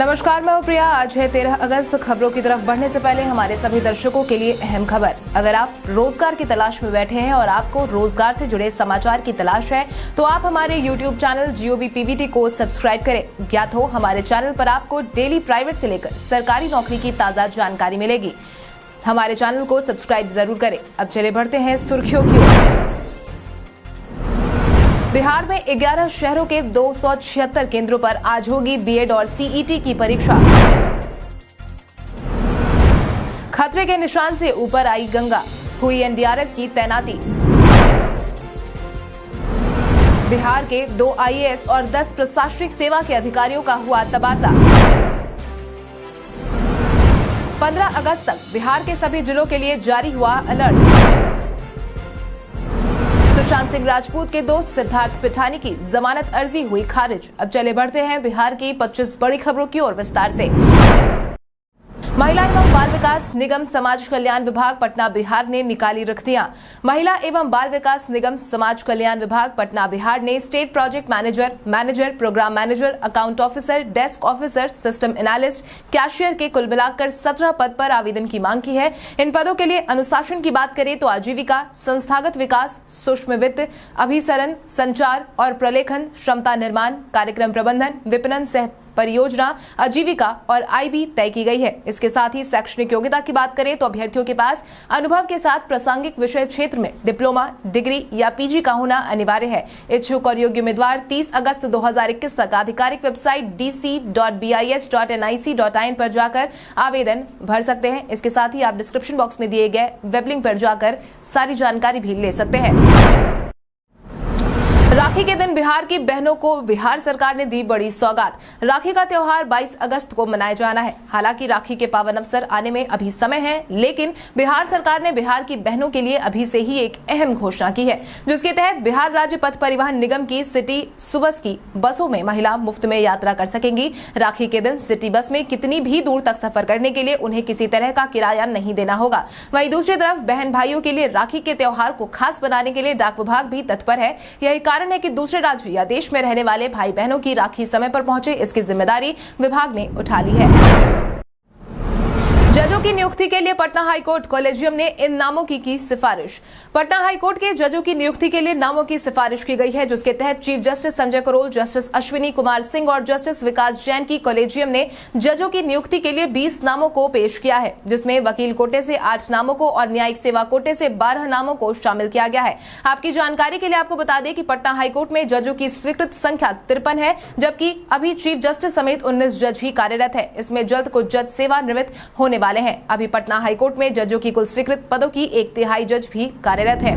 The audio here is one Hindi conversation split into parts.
नमस्कार, मैं हूं प्रिया। आज है 13 अगस्त। खबरों की तरफ बढ़ने से पहले हमारे सभी दर्शकों के लिए अहम खबर। अगर आप रोजगार की तलाश में बैठे हैं और आपको रोजगार से जुड़े समाचार की तलाश है तो आप हमारे YouTube चैनल GOV PBT को सब्सक्राइब करें। ज्ञात हो, हमारे चैनल पर आपको डेली प्राइवेट से लेकर सरकारी नौकरी की ताजा जानकारी मिलेगी। हमारे चैनल को सब्सक्राइब जरूर करें। अब चले बढ़ते हैं सुर्खियों की ओर। बिहार में 11 शहरों के 276 केंद्रों पर आज होगी बीएड और सीईटी की परीक्षा। खतरे के निशान से ऊपर आई गंगा, हुई एनडीआरएफ की तैनाती। बिहार के 2 आईएएस और 10 प्रशासनिक सेवा के अधिकारियों का हुआ तबादला। 15 अगस्त तक बिहार के सभी जिलों के लिए जारी हुआ अलर्ट। सुशांत सिंह राजपूत के दोस्त सिद्धार्थ पिठानी की जमानत अर्जी हुई खारिज। अब चले बढ़ते हैं बिहार की 25 बड़ी खबरों की ओर विस्तार से। महिला एवं बाल विकास निगम समाज कल्याण विभाग पटना बिहार ने निकाली रिक्तियां। महिला एवं बाल विकास निगम समाज कल्याण विभाग पटना बिहार ने state project manager, programme manager, account officer, desk officer, system analyst, cashier के कुल मिलाकर 17 पद पर आवेदन की मांग की है। इन पदों के लिए अनुशासन की बात करें तो आजीविका, संस्थागत विकास, सूक्ष्म वित्त, अभिसरण, संचार और प्रलेखन, क्षमता निर्माण, कार्यक्रम प्रबंधन, विपणन, सह परियोजना, आजीविका और आईबी तय की गई है। इसके साथ ही शैक्षणिक योग्यता की बात करें तो अभ्यर्थियों के पास अनुभव के साथ प्रासंगिक विषय क्षेत्र में डिप्लोमा, डिग्री या पीजी का होना अनिवार्य है। इच्छुक और योग्य उम्मीदवार 30 अगस्त 2021 तक आधिकारिक वेबसाइट dc.bis.nic.in पर जाकर आवेदन भर सकते हैं। इसके साथ ही आप डिस्क्रिप्शन बॉक्स में दिए गए वेब लिंक पर जाकर सारी जानकारी भी ले सकते हैं। राखी के दिन बिहार की बहनों को बिहार सरकार ने दी बड़ी सौगात। राखी का त्योहार 22 अगस्त को मनाया जाना है। हालांकि राखी के पावन अवसर आने में अभी समय है, लेकिन बिहार सरकार ने बिहार की बहनों के लिए अभी से ही एक अहम घोषणा की है, जिसके तहत बिहार राज्य पथ परिवहन निगम की सिटी सुबस की बसों में महिला मुफ्त में यात्रा कर सकेंगी। राखी के दिन सिटी बस में कितनी भी दूर तक सफर करने के लिए उन्हें किसी तरह का किराया नहीं देना होगा। वहीं दूसरी तरफ बहन भाइयों के लिए राखी के त्योहार को खास बनाने के लिए डाक विभाग भी तत्पर है। यही कारण है कि दूसरे राज्य या देश में रहने वाले भाई बहनों की राखी समय पर पहुंचे, इसकी जिम्मेदारी विभाग ने उठा ली है। जजों की नियुक्ति के लिए पटना हाईकोर्ट कॉलेजियम ने इन नामों की सिफारिश। पटना हाईकोर्ट के जजों की नियुक्ति के लिए नामों की सिफारिश की गई है, जिसके तहत chief justice Sanjay Karol, justice Ashwini Kumar Singh और जस्टिस विकास जैन की कॉलेजियम ने जजों की नियुक्ति के लिए 20 नामों को पेश किया है, जिसमें वकील कोटे से 8 नामों को और न्यायिक सेवा कोटे से 12 नामों को शामिल किया गया है। आपकी जानकारी के लिए आपको बता दें कि पटना हाईकोर्ट में जजों की स्वीकृत संख्या 53 है, जबकि अभी चीफ जस्टिस समेत 19 जज ही कार्यरत है। इसमें जल्द कुछ जज सेवानिवृत्त होने वाले हैं। अभी पटना हाईकोर्ट में जजों की कुल स्वीकृत पदों की 1/3 जज भी कार्यरत है।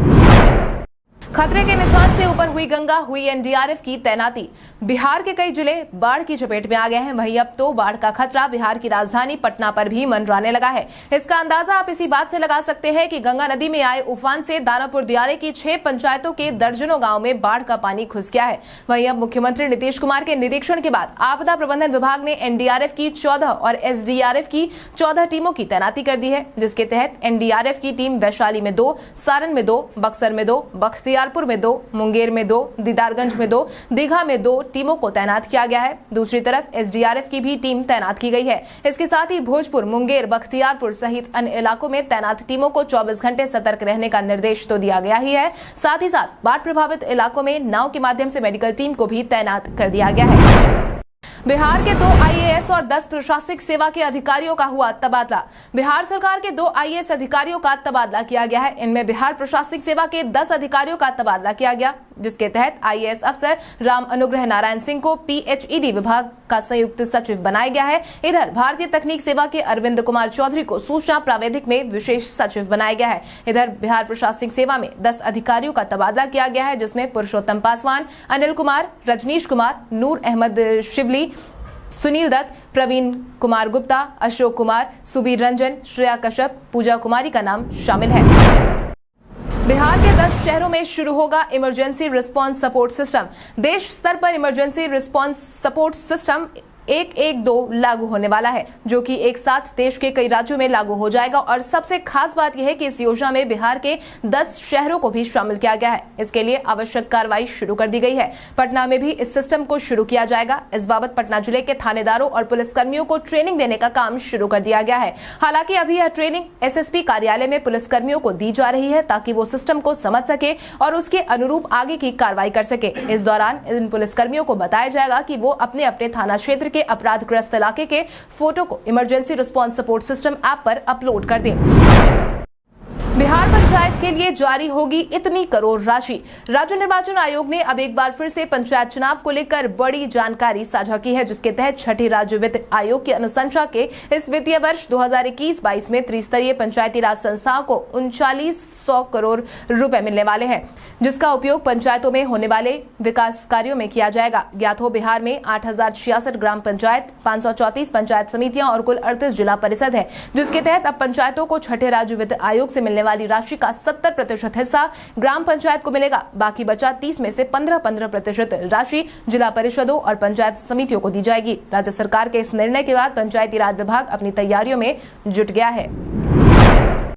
खतरे के निशान से ऊपर हुई गंगा, हुई एनडीआरएफ की तैनाती। बिहार के कई जिले बाढ़ की चपेट में आ गए हैं। वहीं अब तो बाढ़ का खतरा बिहार की राजधानी पटना पर भी मंडराने लगा है। इसका अंदाजा आप इसी बात से लगा सकते हैं कि गंगा नदी में आए उफान से दानापुर दियारे की 6 पंचायतों के दर्जनों गांव में बाढ़ का पानी घुस गया है। वहीं अब मुख्यमंत्री नीतीश कुमार के निरीक्षण के बाद आपदा प्रबंधन विभाग ने एनडीआरएफ की 14 और एसडीआरएफ की 14 टीमों की तैनाती कर दी है, जिसके तहत एनडीआरएफ की टीम वैशाली में 2, सारण में 2, बक्सर में 2, बख्तियारपुर में 2, मुंगेर में 2, दीदारगंज में 2, दीघा में 2 टीमों को तैनात किया गया है। दूसरी तरफ एसडीआरएफ की भी टीम तैनात की गई है। इसके साथ ही भोजपुर, मुंगेर, बख्तियारपुर सहित अन्य इलाकों में तैनात टीमों को 24 घंटे सतर्क रहने का निर्देश तो दिया गया ही है। साथ ही साथ बाढ़ प्रभावित इलाकों में नाव के माध्यम से मेडिकल टीम को भी तैनात कर दिया गया है। बिहार के 2 आईएएस और 10 प्रशासनिक सेवा के अधिकारियों का हुआ तबादला। बिहार सरकार के 2 आईएएस अधिकारियों का तबादला किया गया है। इनमें बिहार प्रशासनिक सेवा के 10 अधिकारियों का तबादला किया गया, जिसके तहत आईएएस अफसर राम अनुग्रह नारायण सिंह को पीएचईडी विभाग का संयुक्त सचिव बनाया गया है। इधर भारतीय तकनीक सेवा के अरविंद कुमार चौधरी को सूचना प्रावैधिक में विशेष सचिव बनाया गया है। इधर बिहार प्रशासनिक सेवा में 10 अधिकारियों का तबादला किया गया है, जिसमें पुरुषोत्तम पासवान, अनिल कुमार, रजनीश कुमार, नूर अहमद शिवली, सुनील दत्त, प्रवीण कुमार गुप्ता, अशोक कुमार, सुबीर रंजन, श्रेया कश्यप, पूजा कुमारी का नाम शामिल है। बिहार के 10 शहरों में शुरू होगा इमरजेंसी रिस्पांस सपोर्ट सिस्टम। देश स्तर पर इमरजेंसी रिस्पांस सपोर्ट सिस्टम 112 लागू होने वाला है, जो कि एक साथ देश के कई राज्यों में लागू हो जाएगा। और सबसे खास बात यह है कि इस योजना में बिहार के 10 शहरों को भी शामिल किया गया है। इसके लिए आवश्यक कार्रवाई शुरू कर दी गई है। पटना में भी इस सिस्टम को शुरू किया जाएगा। इस बाबत पटना जिले के थानेदारों और पुलिसकर्मियों को ट्रेनिंग देने का काम शुरू कर दिया गया है। हालांकि अभी यह ट्रेनिंग एसएसपी कार्यालय में पुलिसकर्मियों को दी जा रही है, ताकि वो सिस्टम को समझ सके और उसके अनुरूप आगे की कार्रवाई कर सके। इस दौरान इन पुलिसकर्मियों को बताया जाएगा कि वो अपने अपने थाना क्षेत्र के अपराधग्रस्त इलाके के फोटो को emergency response support system app पर अपलोड कर दें। बिहार पंचायत के लिए जारी होगी इतनी करोड़ राशि। राज्य निर्वाचन आयोग ने अब एक बार फिर से पंचायत चुनाव को लेकर बड़ी जानकारी साझा की है, जिसके तहत छठी राज्य वित्त आयोग की अनुशंसा के इस वित्तीय वर्ष 2021-22 में त्रिस्तरीय पंचायती राज संस्थाओं को 3900 करोड़ रुपए मिलने वाले हैं, जिसका उपयोग पंचायतों में होने वाले विकास कार्यों में किया जाएगा। ज्ञात हो, बिहार में 8066 ग्राम पंचायत, 534 पंचायत समितियां और कुल 38 जिला परिषद है, जिसके तहत अब पंचायतों को छठे राज्य वित्त आयोग से मिलने वाली राशि का 70% हिस्सा ग्राम पंचायत को मिलेगा। बाकी बचा 30 में से 15% राशि जिला परिषदों और पंचायत समितियों को दी जाएगी। राज्य सरकार के इस निर्णय के बाद पंचायती राज विभाग अपनी तैयारियों में जुट गया है।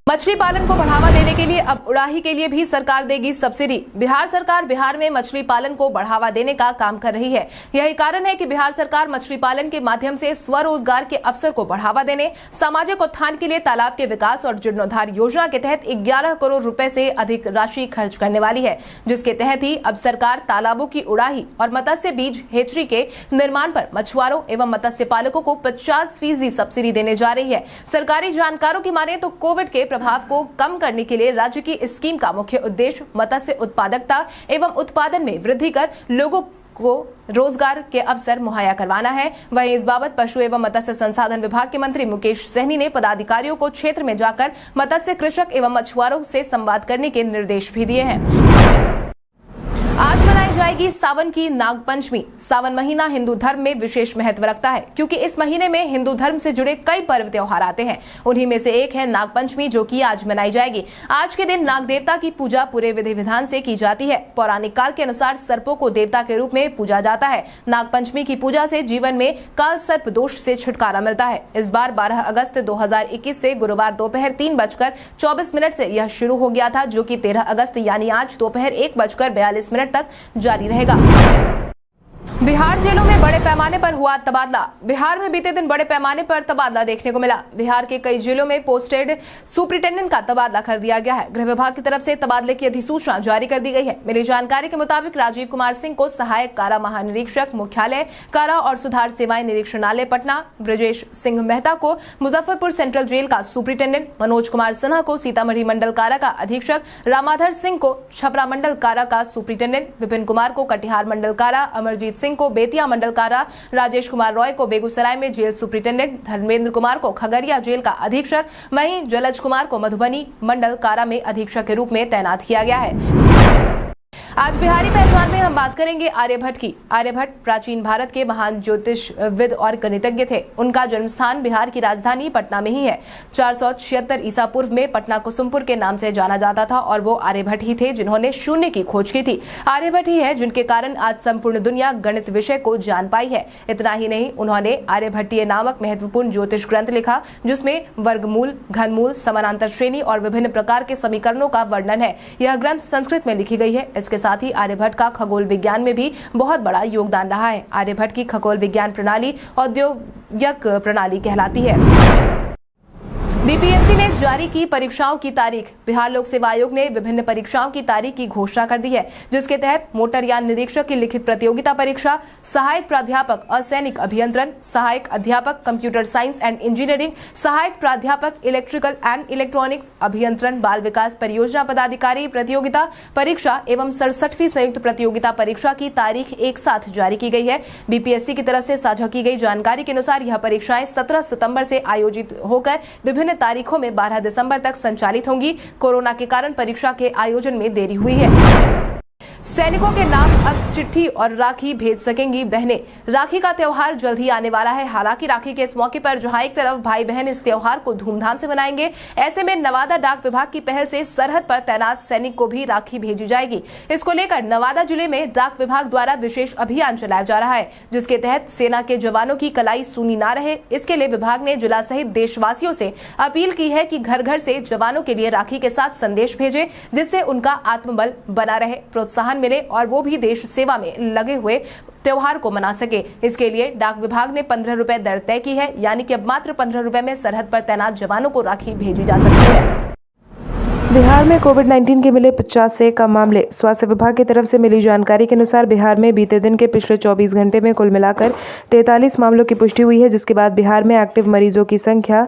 मछली पालन को बढ़ावा देने के लिए अब उड़ाही के लिए भी सरकार देगी सब्सिडी। बिहार सरकार बिहार में मछली पालन को बढ़ावा देने का काम कर रही है। यही कारण है कि बिहार सरकार मछली पालन के माध्यम से स्वरोजगार के अवसर को बढ़ावा देने, सामाजिक उत्थान के लिए तालाब के विकास और जीर्णोद्धार योजना के तहत 11 करोड़ रुपए से अधिक राशि खर्च करने वाली है, जिसके तहत ही अब सरकार तालाबों की उड़ाही और मत्स्य बीज हेचरी के निर्माण पर मछुआरों एवं मत्स्य पालकों को 50% सब्सिडी देने जा रही है। सरकारी जानकारों की माने तो कोविड के प्रभाव को कम करने के लिए राज्य की इस स्कीम का मुख्य उद्देश्य मत्स्य उत्पादकता एवं उत्पादन में वृद्धि कर लोगों को रोजगार के अवसर मुहैया करवाना है। वहीं इस बाबत पशु एवं मत्स्य संसाधन विभाग के मंत्री मुकेश सहनी ने पदाधिकारियों को क्षेत्र में जाकर मत्स्य कृषक एवं मछुआरों से संवाद करने के निर्देश भी दिए हैं। आज मनाई जाएगी सावन की नागपंचमी। सावन महीना हिंदू धर्म में विशेष महत्व रखता है, क्योंकि इस महीने में हिंदू धर्म से जुड़े कई पर्व त्योहार आते हैं। उन्हीं में से एक है नागपंचमी, जो कि आज मनाई जाएगी। आज के दिन नाग देवता की पूजा पूरे विधि विधान से की जाती है। पौराणिक काल के अनुसार सर्पों को देवता के रूप में पूजा जाता है। नागपंचमी की पूजा से जीवन में काल सर्प दोष से छुटकारा मिलता है। इस बार 12 अगस्त 2021 से गुरुवार दोपहर 3:24 से यह शुरू हो गया था, जो कि 13 अगस्त यानी आज दोपहर 1:42 तक जारी रहेगा। बिहार जेलों में बड़े पैमाने पर हुआ तबादला। बिहार में बीते दिन बड़े पैमाने पर तबादला देखने को मिला। बिहार के कई जिलों में पोस्टेड सुपरिटेंडेंट का तबादला कर दिया गया है। गृह विभाग की तरफ से तबादले की अधिसूचना जारी कर दी गई है। मिली जानकारी के मुताबिक राजीव कुमार सिंह को सहायक कारा महानिरीक्षक मुख्यालय कारा और सुधार सेवाएं निरीक्षणालय पटना, ब्रजेश सिंह मेहता को मुजफ्फरपुर सेंट्रल जेल का सुपरिटेंडेंट, मनोज कुमार सिन्हा को सीतामढ़ी मंडल कारा का अधीक्षक, रामाधर सिंह को छपरा मंडल कारा का सुपरिटेंडेंट, विपिन कुमार को कटिहार मंडल कारा, अमरजीत सिंह को बेतिया मंडल कारा, राजेश कुमार रॉय को बेगूसराय में जेल सुपरिटेंडेंट, धर्मेंद्र कुमार को खगड़िया जेल का अधीक्षक, वहीं जलज कुमार को मधुबनी मंडल कारा में अधीक्षक के रूप में तैनात किया गया है। आज बिहारी पहचान में हम बात करेंगे आर्यभट्ट की। आर्यभट्ट प्राचीन भारत के महान ज्योतिषविद और गणितज्ञ थे। उनका जन्म स्थान बिहार की राजधानी पटना में ही है। 476 ईसा पूर्व में पटना कुसुमपुर के नाम से जाना जाता था और वो आर्यभट्ट ही थे जिन्होंने शून्य की खोज की थी। आर्यभट्ट ही है जिनके कारण आज संपूर्ण दुनिया गणित विषय को जान पाई है। इतना ही नहीं, उन्होंने आर्यभट्टीय नामक महत्वपूर्ण ज्योतिष ग्रंथ लिखा, जिसमें वर्गमूल, घनमूल, समानांतर श्रेणी और विभिन्न प्रकार के समीकरणों का वर्णन है। यह ग्रंथ संस्कृत में लिखी गई है। इसके साथ ही आर्यभट्ट का खगोल विज्ञान में भी बहुत बड़ा योगदान रहा है। आर्यभट्ट की खगोल विज्ञान प्रणाली औद्योगिक प्रणाली कहलाती है। बीपीएससी ने जारी की परीक्षाओं की तारीख। बिहार लोक सेवा आयोग ने विभिन्न परीक्षाओं की तारीख की घोषणा कर दी है, जिसके तहत मोटरयान निरीक्षक की लिखित प्रतियोगिता परीक्षा, सहायक प्राध्यापक असैनिक अभियंत्रण, सहायक अध्यापक कंप्यूटर साइंस एंड इंजीनियरिंग, सहायक प्राध्यापक इलेक्ट्रिकल एंड इलेक्ट्रॉनिक्स अभियंत्रण, बाल विकास परियोजना पदाधिकारी प्रतियोगिता परीक्षा एवं 67वीं संयुक्त प्रतियोगिता परीक्षा की तारीख एक साथ जारी की गई है। बीपीएससी की तरफ से साझा की गई जानकारी के अनुसार यह परीक्षाएं 17 सितंबर से आयोजित होकर विभिन्न तारीखों में 12 दिसंबर तक संचालित होंगी। कोरोना के कारण परीक्षा के आयोजन में देरी हुई है। सैनिकों के नाम अब चिट्ठी और राखी भेज सकेंगी बहनें। राखी का त्योहार जल्द ही आने वाला है। हालांकि राखी के इस मौके पर जहां एक तरफ भाई बहन इस त्योहार को धूमधाम से मनाएंगे, ऐसे में नवादा डाक विभाग की पहल से सरहद पर तैनात सैनिक को भी राखी भेजी जाएगी। इसको लेकर नवादा जिले में डाक विभाग द्वारा विशेष अभियान चलाया जा रहा है, जिसके तहत सेना के जवानों की कलाई सूनी ना रहे, इसके लिए विभाग ने जिला सहित देशवासियों से अपील की है कि घर घर से जवानों के लिए राखी के साथ संदेश भेजें, जिससे उनका आत्मबल बना रहे, प्रोत्साहन मिले और वो भी देश सेवा में लगे हुए त्योहार को मना सके। इसके लिए डाक विभाग ने 15 रुपए दर तय की है, यानी कि अब मात्र 15 रुपए में सरहद पर तैनात जवानों को राखी भेजी जा सकती है। बिहार में कोविड-19 के मिले 50 से कम मामले। स्वास्थ्य विभाग की तरफ से मिली जानकारी के अनुसार बिहार में बीते दिन के पिछले 24 घंटे में कुल मिलाकर 43 मामलों की पुष्टि हुई है, जिसके बाद बिहार में एक्टिव मरीजों की संख्या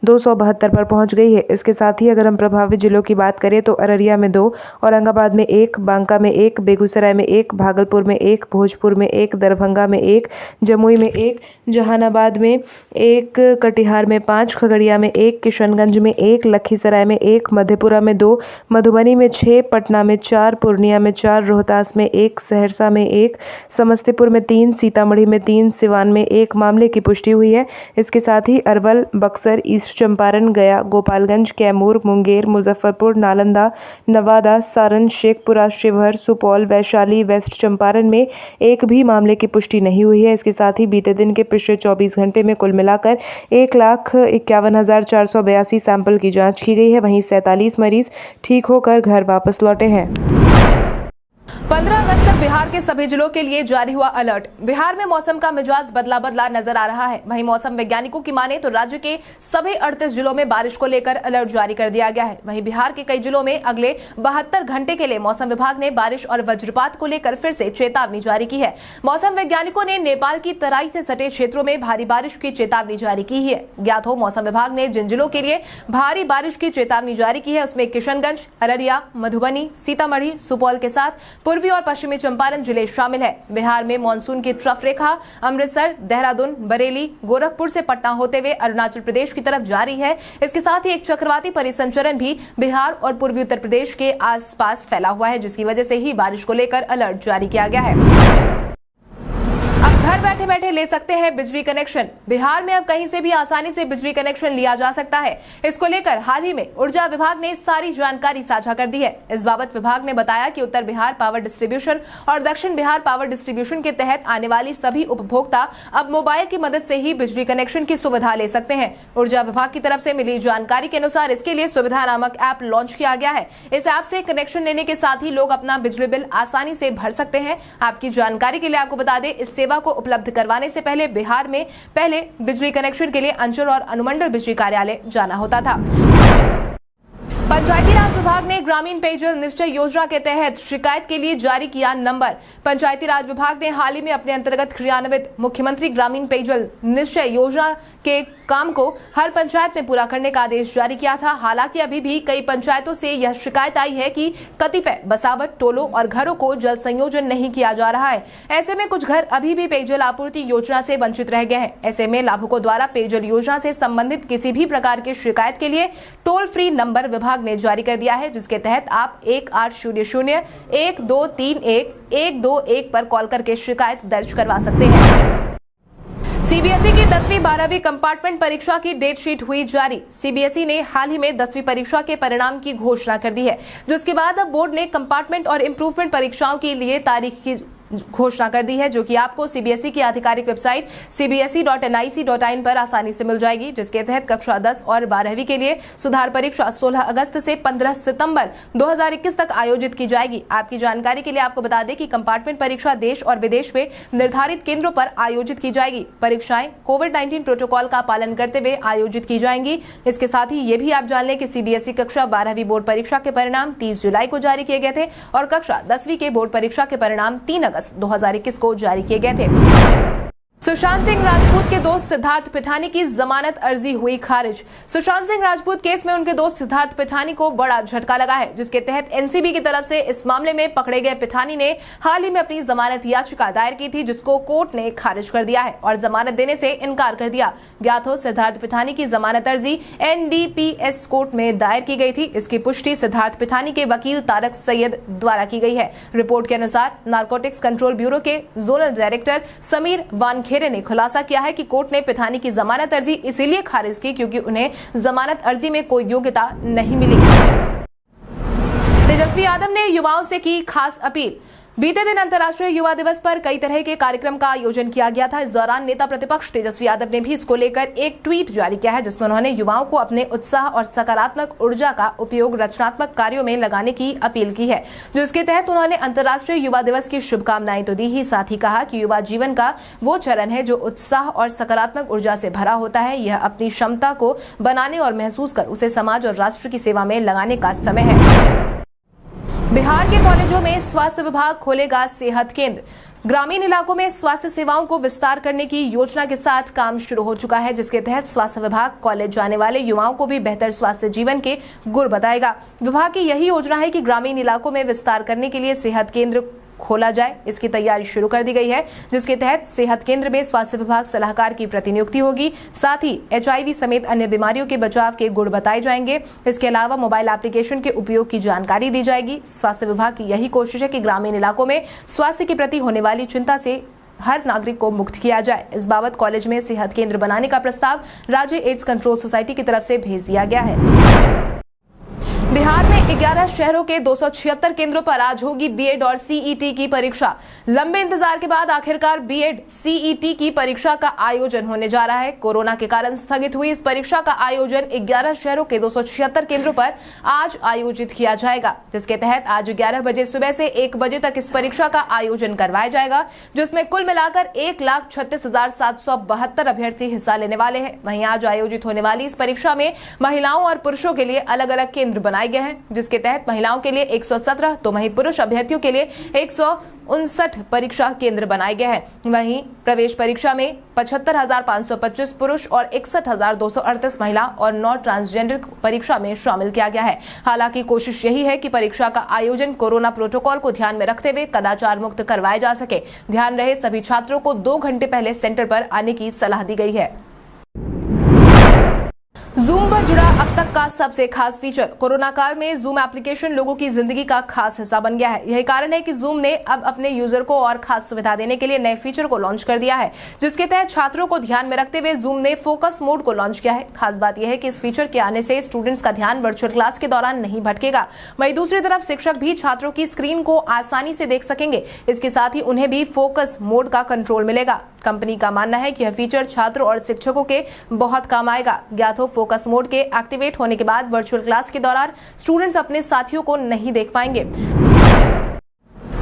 272 पर पहुंच गई है। इसके साथ ही अगर हम प्रभावित जिलों की बात करें तो अररिया में 2, औरंगाबाद में 1, बांका में 1, बेगूसराय में 1, भागलपुर में 1, भोजपुर में 1, दरभंगा में 1, जमुई में 1, जहानाबाद में 1, कटिहार में 5, खगड़िया में 1, किशनगंज में 1, लखीसराय में 1, मधेपुरा में 2, मधुबनी में 6, पटना में 4, पूर्णिया में 4, रोहतास में 1, सहरसा में 1, समस्तीपुर में 3, सीतामढ़ी में 3, सिवान में 1 मामले की पुष्टि हुई है। इसके साथ ही अरवल, बक्सर, ईस्ट चंपारण, गया, गोपालगंज, कैमूर, मुंगेर, मुजफ्फरपुर, नालंदा, नवादा, सारण, शेखपुरा, शिवहर, सुपौल, वैशाली, वेस्ट चंपारण में 1 भी मामले की पुष्टि नहीं हुई है। इसके साथ ही बीते दिन के पिछले 24 घंटे में कुल मिलाकर 1,51,482 सैंपल की जांच की गई है। वहीं 47 मरीज ठीक होकर घर वापस लौटे हैं। 15 अगस्त तक बिहार के सभी जिलों के लिए जारी हुआ अलर्ट। बिहार में मौसम का मिजाज बदला बदला नजर आ रहा है। वहीं मौसम वैज्ञानिकों की माने तो राज्य के सभी 38 जिलों में बारिश को लेकर अलर्ट जारी कर दिया गया है। वहीं बिहार के कई जिलों में अगले 72 घंटे के लिए मौसम विभाग ने बारिश और वज्रपात को लेकर फिर से चेतावनी जारी की है। मौसम वैज्ञानिकों ने नेपाल की तराई से सटे क्षेत्रों में भारी बारिश की चेतावनी जारी की है। ज्ञात हो, मौसम विभाग ने जिन जिलों के लिए भारी बारिश की चेतावनी जारी की है उसमें किशनगंज, अररिया, मधुबनी, सीतामढ़ी, सुपौल के साथ पूर्वी और पश्चिमी चंपारण जिले शामिल है। बिहार में मानसून की ट्रफ रेखा अमृतसर, देहरादून, बरेली, गोरखपुर से पटना होते हुए अरुणाचल प्रदेश की तरफ जारी है। इसके साथ ही एक चक्रवाती परिसंचरण भी बिहार और पूर्वी उत्तर प्रदेश के आसपास फैला हुआ है, जिसकी वजह से ही बारिश को लेकर अलर्ट जारी किया गया है। घर बैठे बैठे ले सकते हैं बिजली कनेक्शन। बिहार में अब कहीं से भी आसानी से बिजली कनेक्शन लिया जा सकता है। इसको लेकर हाल ही में ऊर्जा विभाग ने सारी जानकारी साझा कर दी है। इस बाबत विभाग ने बताया कि उत्तर बिहार पावर डिस्ट्रीब्यूशन और दक्षिण बिहार पावर डिस्ट्रीब्यूशन के तहत आने वाली सभी उपभोक्ता अब मोबाइल की मदद से ही बिजली कनेक्शन की सुविधा ले सकते हैं। ऊर्जा विभाग की तरफ से मिली जानकारी के अनुसार इसके लिए सुविधा नामक ऐप लॉन्च किया गया है। इस ऐप से कनेक्शन लेने के साथ ही लोग अपना बिजली बिल आसानी से भर सकते हैं। आपकी जानकारी के लिए आपको बता दें, इस सेवा को उपलब्ध करवाने से पहले बिहार में बिजली कनेक्शन के लिए अंचल और अनुमंडल बिजली कार्यालय जाना होता था। पंचायती राज विभाग ने ग्रामीण पेयजल निश्चय योजना के तहत शिकायत के लिए जारी किया नंबर। पंचायती राज विभाग ने हाल ही में अपने अंतर्गत क्रियान्वित मुख्यमंत्री ग्रामीण पेयजल निश्चय योजना के काम को हर पंचायत में पूरा करने का आदेश जारी किया था। हालांकि अभी भी कई पंचायतों से यह शिकायत आई है कि कतिपय बसावट टोलों और घरों को जल संयोजन नहीं किया जा रहा है। ऐसे में कुछ घर अभी भी पेयजल आपूर्ति योजना से वंचित रह गए हैं। ऐसे में लाभुकों द्वारा पेयजल योजना से संबंधित किसी भी प्रकार की शिकायत के लिए टोल फ्री नंबर विभाग ने जारी कर दिया है, जिसके तहत आप 1800-1231-121 पर कॉल करके शिकायत दर्ज करवा सकते हैं। सीबीएसई की 10वीं 12वीं कंपार्टमेंट परीक्षा की डेट शीट हुई जारी। सीबीएसई ने हाल ही में 10वीं परीक्षा के परिणाम की घोषणा कर दी है, जिसके बाद अब बोर्ड ने कंपार्टमेंट और इम्प्रूवमेंट परीक्षाओं के लिए तारीख की घोषणा कर दी है, जो कि आपको सीबीएसई की आधिकारिक वेबसाइट cbse.nic.in पर आसानी से मिल जाएगी। जिसके तहत कक्षा 10 और 12वीं के लिए सुधार परीक्षा 16 अगस्त से 15 सितंबर 2021 तक आयोजित की जाएगी। आपकी जानकारी के लिए आपको बता दें कि कंपार्टमेंट परीक्षा देश और विदेश में निर्धारित केंद्रों पर आयोजित की जाएगी। परीक्षाएं कोविड-19 प्रोटोकॉल का पालन करते हुए आयोजित की जाएंगी। इसके साथ ही ये भी आप जान लें कि सीबीएसई कक्षा 12वीं बोर्ड परीक्षा के परिणाम 30 जुलाई को जारी किए गए थे और कक्षा 10वीं के बोर्ड परीक्षा के परिणाम 3 अगस्त 2021 को जारी किए गए थे। सुशांत सिंह राजपूत के दोस्त सिद्धार्थ पिठानी की जमानत अर्जी हुई खारिज। सुशांत सिंह राजपूत केस में उनके दोस्त सिद्धार्थ पिठानी को बड़ा झटका लगा है, जिसके तहत एनसीबी की तरफ से इस मामले में पकड़े गए पिठानी ने हाल ही में अपनी जमानत याचिका दायर की थी, जिसको कोर्ट ने खारिज कर दिया है और जमानत देने से इनकार कर दिया। ज्ञात हो, सिद्धार्थ पिठानी की जमानत अर्जी एनडीपीएस कोर्ट में दायर की गई थी। इसकी पुष्टि सिद्धार्थ पिठानी के वकील तारक सैयद द्वारा की गई है। रिपोर्ट के अनुसार नारकोटिक्स कंट्रोल ब्यूरो के जोनल डायरेक्टर समीर वानखेड़े ने खुलासा किया है कि कोर्ट ने पिठानी की जमानत अर्जी इसीलिए खारिज की क्योंकि उन्हें जमानत अर्जी में कोई योग्यता नहीं मिली। तेजस्वी यादव ने युवाओं से की खास अपील। बीते दिन अंतर्राष्ट्रीय युवा दिवस पर कई तरह के कार्यक्रम का आयोजन किया गया था। इस दौरान नेता प्रतिपक्ष तेजस्वी यादव ने भी इसको लेकर एक ट्वीट जारी किया है, जिसमें उन्होंने युवाओं को अपने उत्साह और सकारात्मक ऊर्जा का उपयोग रचनात्मक कार्यों में लगाने की अपील की है, जिसके तहत उन्होंने अंतर्राष्ट्रीय युवा दिवस की शुभकामनाएं तो दी ही, साथ ही कहा कि युवा जीवन का वो चरण है जो उत्साह और सकारात्मक ऊर्जा से भरा होता है। यह अपनी क्षमता को बनाने और महसूस कर उसे समाज और राष्ट्र की सेवा में लगाने का समय है। बिहार के कॉलेजों में स्वास्थ्य विभाग खोलेगा सेहत केंद्र। ग्रामीण इलाकों में स्वास्थ्य सेवाओं को विस्तार करने की योजना के साथ काम शुरू हो चुका है, जिसके तहत स्वास्थ्य विभाग कॉलेज जाने वाले युवाओं को भी बेहतर स्वास्थ्य जीवन के गुर बताएगा। विभाग की यही योजना है कि ग्रामीण इलाकों में विस्तार करने के लिए सेहत केंद्र खोला जाए। इसकी तैयारी शुरू कर दी गई है, जिसके तहत सेहत केंद्र में स्वास्थ्य विभाग सलाहकार की प्रतिनियुक्ति होगी। साथ ही एचआईवी समेत अन्य बीमारियों के बचाव के गुण बताए जाएंगे। इसके अलावा मोबाइल एप्लीकेशन के उपयोग की जानकारी दी जाएगी। स्वास्थ्य विभाग की यही कोशिश है कि ग्रामीण इलाकों में स्वास्थ्य के प्रति होने वाली चिंता से हर नागरिक को मुक्त किया जाए। इस बाबत कॉलेज में सेहत केंद्र बनाने का प्रस्ताव राज्य एड्स कंट्रोल सोसाइटी की तरफ से भेज दिया गया है। बिहार में 11 शहरों के 276 केंद्रों पर आज होगी बीएड और सीईटी की परीक्षा। लंबे इंतजार के बाद आखिरकार बीएड सीईटी की परीक्षा का आयोजन होने जा रहा है। कोरोना के कारण स्थगित हुई इस परीक्षा का आयोजन 11 शहरों के 276 केंद्रों पर आज आयोजित किया जाएगा, जिसके तहत आज 11 बजे सुबह से 1 बजे तक इस परीक्षा का आयोजन करवाया जाएगा, जिसमें कुल मिलाकर 1,36,772 अभ्यर्थी हिस्सा लेने वाले हैं। वहीं आज आयोजित होने वाली इस परीक्षा में महिलाओं और पुरुषों के लिए अलग अलग केंद्र बनाए गए हैं, जिसके तहत महिलाओं के लिए 117 तो वहीं पुरुष अभ्यर्थियों के लिए 159 परीक्षा केंद्र बनाए गए हैं। वहीं प्रवेश परीक्षा में 75,525 पुरुष और 61,238 महिला और 9 ट्रांसजेंडर परीक्षा में शामिल किया गया है। हालांकि कोशिश यही है कि परीक्षा का आयोजन कोरोना प्रोटोकॉल को ध्यान में रखते हुए कदाचार मुक्त करवाया जा सके। ध्यान रहे, सभी छात्रों को 2 घंटे पहले सेंटर पर आने की सलाह दी गई है। जूम पर जुड़ा अब तक का सबसे खास फीचर। कोरोना काल में जूम एप्लीकेशन लोगों की जिंदगी का खास हिस्सा बन गया है। यही कारण है कि जूम ने अब अपने यूजर को और खास सुविधा देने के लिए नए फीचर को लॉन्च कर दिया है, जिसके तहत छात्रों को ध्यान में रखते हुए जूम ने फोकस मोड को लॉन्च किया है। खास बात यह है कि इस फीचर के आने से स्टूडेंट्स का ध्यान वर्चुअल क्लास के दौरान नहीं भटकेगा। वहीं दूसरी तरफ शिक्षक भी छात्रों की स्क्रीन को आसानी से देख सकेंगे। इसके साथ ही उन्हें भी फोकस मोड का कंट्रोल मिलेगा। कंपनी का मानना है कि यह फीचर छात्रों और शिक्षकों के बहुत काम आएगा। ज्ञात हो, फोकस मोड के एक्टिवेट होने के बाद वर्चुअल क्लास के दौरान स्टूडेंट्स अपने साथियों को नहीं देख पाएंगे।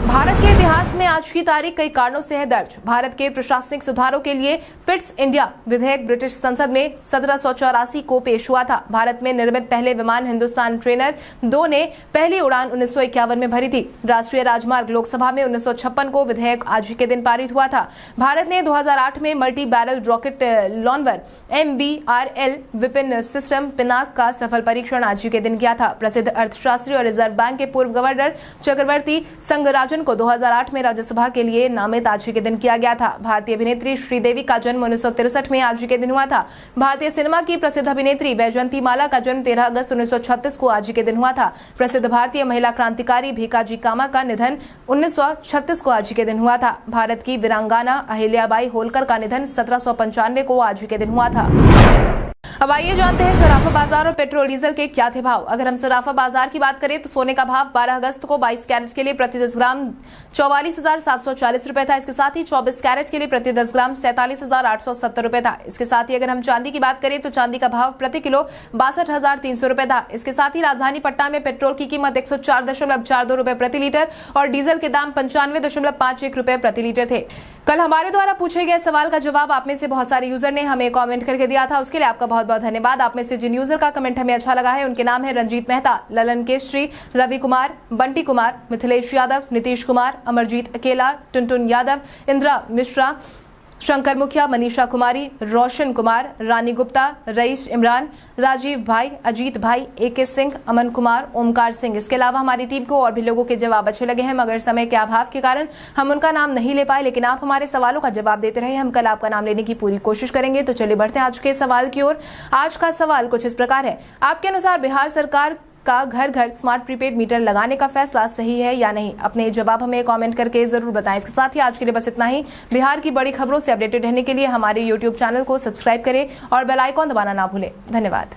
भारत के इतिहास में आज की तारीख कई कारणों से है दर्ज। भारत के प्रशासनिक सुधारों के लिए फिट्स इंडिया विधेयक ब्रिटिश संसद में 1784 को पेश हुआ था। भारत में निर्मित पहले विमान हिंदुस्तान ट्रेनर 2 ने पहली उड़ान 1951 में भरी थी। राष्ट्रीय राजमार्ग लोकसभा में 1956 को विधेयक आज के दिन पारित हुआ था। भारत ने 2008 में multi barrel rocket launcher MBRL weapon system Pinaka का सफल परीक्षण आज के दिन किया था। प्रसिद्ध अर्थशास्त्री और रिजर्व बैंक के पूर्व गवर्नर चक्रवर्ती संगराजन को 2008 में राज्यसभा के लिए नामित आज के दिन किया गया था। भारतीय अभिनेत्री श्रीदेवी का जन्म 1963 में आज के दिन हुआ था। भारतीय सिनेमा की प्रसिद्ध अभिनेत्री वैजयंती माला का जन्म 13 अगस्त 1936 को आज के दिन हुआ था। प्रसिद्ध भारतीय महिला क्रांतिकारी भीकाजी कामा का निधन 1936 को आज के दिन हुआ था। भारत की वीरांगना अहिल्याबाई होलकर का निधन 1795 को आज के दिन हुआ था। अब आइए जानते हैं सराफा बाजार और पेट्रोल डीजल के क्या थे भाव। अगर हम सराफा बाजार की बात करें तो सोने का भाव 12 अगस्त को 22 कैरेट के लिए प्रति 10 ग्राम 44,740 रुपए था। इसके साथ ही 24 कैरेट के लिए प्रति 10 ग्राम 47,870 रुपए था। इसके साथ ही अगर हम चांदी की बात करें तो चांदी का भाव प्रति किलो 62,300 रुपए था। इसके साथ ही राजधानी पटना में पेट्रोल की कीमत 104.42 रुपए प्रति लीटर और डीजल के दाम 95.51 रुपए प्रति लीटर थे। कल हमारे द्वारा पूछे गए सवाल का जवाब आप में से बहुत सारे यूजर ने हमें कमेंट करके दिया था, उसके लिए आपका बहुत बहुत धन्यवाद। आप में से जिन यूजर का कमेंट हमें अच्छा लगा है उनके नाम है रंजीत मेहता, ललन केशरी, रवि कुमार, बंटी कुमार, मिथिलेश यादव, नीतीश कुमार, अमरजीत अकेला, टुनटुन यादव, इंद्रा मिश्रा, शंकर मुखिया, मनीषा कुमारी, रोशन कुमार, रानी गुप्ता, रईस इमरान, राजीव भाई, अजीत भाई, AK सिंह, अमन कुमार, ओमकार सिंह। इसके अलावा हमारी टीम को और भी लोगों के जवाब अच्छे लगे हैं, मगर समय के अभाव के कारण हम उनका नाम नहीं ले पाए, लेकिन आप हमारे सवालों का जवाब देते रहे। हम कल आपका नाम लेने की पूरी कोशिश करेंगे। तो चलिए बढ़ते हैं आज के सवाल की ओर। आज का सवाल कुछ इस प्रकार है। आपके अनुसार बिहार सरकार का घर घर स्मार्ट प्रीपेड मीटर लगाने का फैसला सही है या नहीं? अपने जवाब हमें कमेंट करके जरूर बताएं। इसके साथ ही आज के लिए बस इतना ही। बिहार की बड़ी खबरों से अपडेटेड रहने के लिए हमारे YouTube चैनल को सब्सक्राइब करें और बेल आइकॉन दबाना ना भूलें। धन्यवाद।